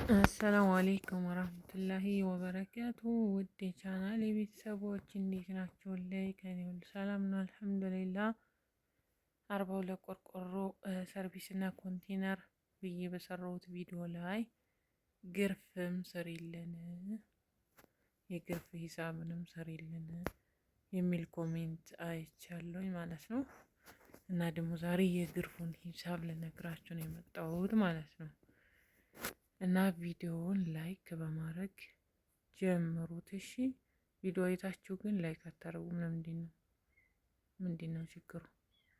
አሰላሙ አሌይኩም ወራህመቱላሂ ወበረካቱ። ውድ የቻናል የቤተሰቦች እንዴት ናችሁልኝ? ከኔ ሁሉ ሰላም ነው አልሐምዱሊላህ። 42 ቆርቆሮ ሰርቪስ እና ኮንቴነር ብዬ በሰራሁት ቪዲዮ ላይ ግርፍም ስሪልን፣ የግርፍ ሂሳብንም ስሪልን የሚል ኮሜንት አይቻለሁኝ ማለት ነው። እና ደግሞ ዛሬ የግርፉን ሂሳብ ልነግራችሁ ነው የመጣሁት ማለት ነው። እና ቪዲዮውን ላይክ በማድረግ ጀምሩት እሺ። ቪዲዮ አይታችሁ ግን ላይክ አታረጉም። ምንድን ነው ችግሩ?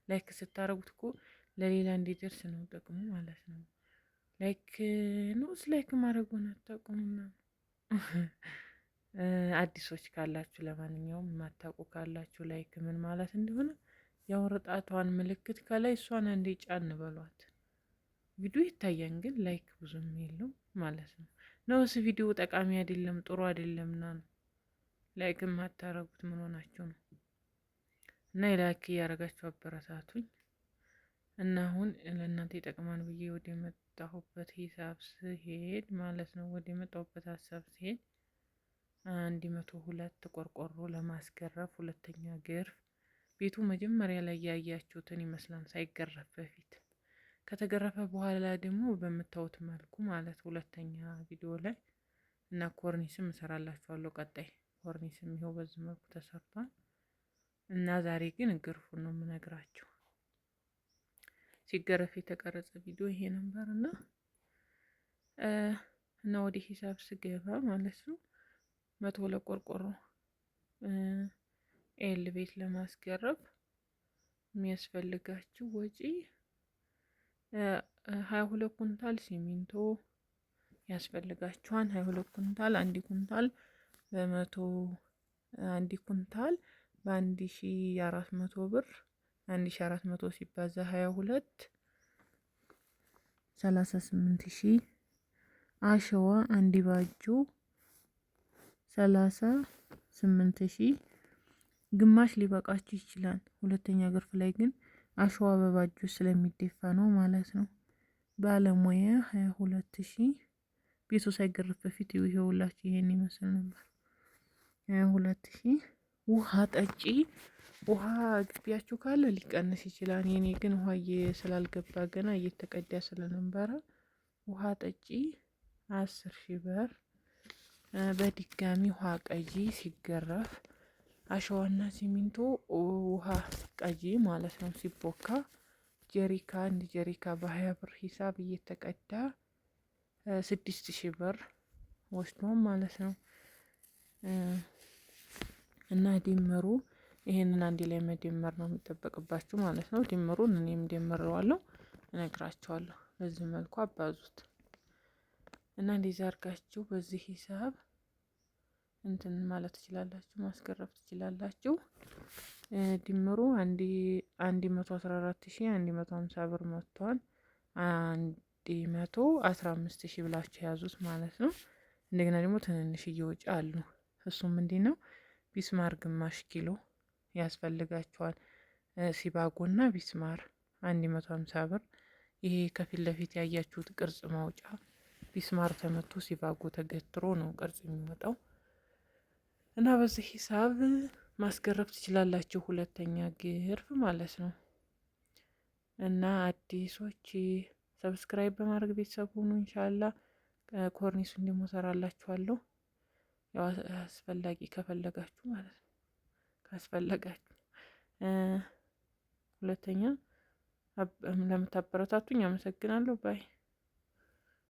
ላይክ ስታረጉት እኮ ለሌላ እንዲደርስ ነው ጥቅሙ ማለት ነው። ላይክ ማድረጉን አታውቁምና አዲሶች ካላችሁ፣ ለማንኛውም የማታውቁ ካላችሁ ላይክ ምን ማለት እንደሆነ የወረጣቷን ምልክት ከላይ እሷን አንዴ ጫን በሏት። ቪዲዮ ይታያል ግን ላይክ ብዙም የለው ማለት ነው። ነውስ ቪዲዮ ጠቃሚ አይደለም ጥሩ አይደለምና ነው ላይክ የማታረጉት? ምን ሆናችሁ ነው? እና ላይክ እያረጋችሁ አበረታቱኝ። እና አሁን ለእናንተ ይጠቅማን ብዬ ወደ መጣሁበት ሂሳብ ስሄድ ማለት ነው፣ ወደ መጣሁበት ሀሳብ ስሄድ 102 ቆርቆሮ ለማስገረፍ ሁለተኛ ግርፍ። ቤቱ መጀመሪያ ላይ ያያችሁትን ይመስላል ሳይገረፍ በፊት። ከተገረፈ በኋላ ደግሞ በምታዩት መልኩ ማለት ሁለተኛ ቪዲዮ ላይ እና ኮርኒስም እሰራላችኋለሁ። ቀጣይ ኮርኒስም ይኸው በዚህ መልኩ ተሰርቷል። እና ዛሬ ግን ግርፉን ነው የምነግራችሁ። ሲገረፍ የተቀረጸ ቪዲዮ ይሄ ነበር እና ወደ ሂሳብ ስገባ ማለት ነው 102 ቆርቆሮ ኤል ቤት ለማስገረፍ የሚያስፈልጋችሁ ወጪ 22 ኩንታል ሲሚንቶ ያስፈልጋችኋል። 22 ኩንታል አንድ ኩንታል አንድ ኩንታል በ1400 ብር 1400 ሲባዛ 22 38000። አሸዋ አንድ ባጁ 38000። ግማሽ ሊበቃችሁ ይችላል። ሁለተኛ ግርፍ ላይ ግን አሸዋ በባጁ ስለሚደፋ ነው ማለት ነው። ባለሙያ 22000። ቤቱ ሳይገረፍ በፊት ይኸውላችሁ ይሄን ይመስል ነበር። 22000። ውሃ ጠጪ። ውሃ ግቢያችሁ ካለ ሊቀንስ ይችላል። የኔ ግን ውሃ ስላልገባ ገና እየተቀዳ ስለነበረ ውሃ ጠጪ 10000 ብር። በድጋሚ ውሃ ቀጂ ሲገረፍ አሸዋና ሲሚንቶ ውሃ ቀጂ ማለት ነው ሲቦካ ጀሪካ አንድ ጀሪካ በ20 ብር ሂሳብ እየተቀዳ 6000 ብር ወስዶም ማለት ነው። እና ድምሩ ይሄንን አንድ ላይ መደመር ነው የሚጠበቅባችሁ ማለት ነው። ድምሩን እኔም ደምረዋለሁ እነግራችኋለሁ። በዚህ መልኩ አባዙት እና እንደዛ አድርጋችሁ በዚህ ሂሳብ እንትን ማለት ትችላላችሁ፣ ማስገረፍ ትችላላችሁ። ድምሩ 114150 ብር መጥቷል። 115000 ብላችሁ ያዙት ማለት ነው። እንደገና ደግሞ ትንንሽዬ ወጪ አሉ። እሱም ምንድነው? ቢስማር ግማሽ ኪሎ ያስፈልጋችኋል። ሲባጎና ቢስማር 150 ብር። ይሄ ከፊት ለፊት ያያችሁት ቅርጽ ማውጫ ቢስማር ተመቶ ሲባጎ ተገትሮ ነው ቅርጽ የሚወጣው። እና በዚህ ሂሳብ ማስገረፍ ትችላላችሁ፣ ሁለተኛ ግርፍ ማለት ነው። እና አዲሶች ሰብስክራይብ በማድረግ ቤተሰብ ሁኑ። ኢንሻአላህ ኮርኒሱን ደግሞ ሰራላችኋለሁ። ያው አስፈላጊ ከፈለጋችሁ ማለት ነው፣ ካስፈለጋችሁ። ሁለተኛ ለምታበረታቱኝ አመሰግናለሁ ባይ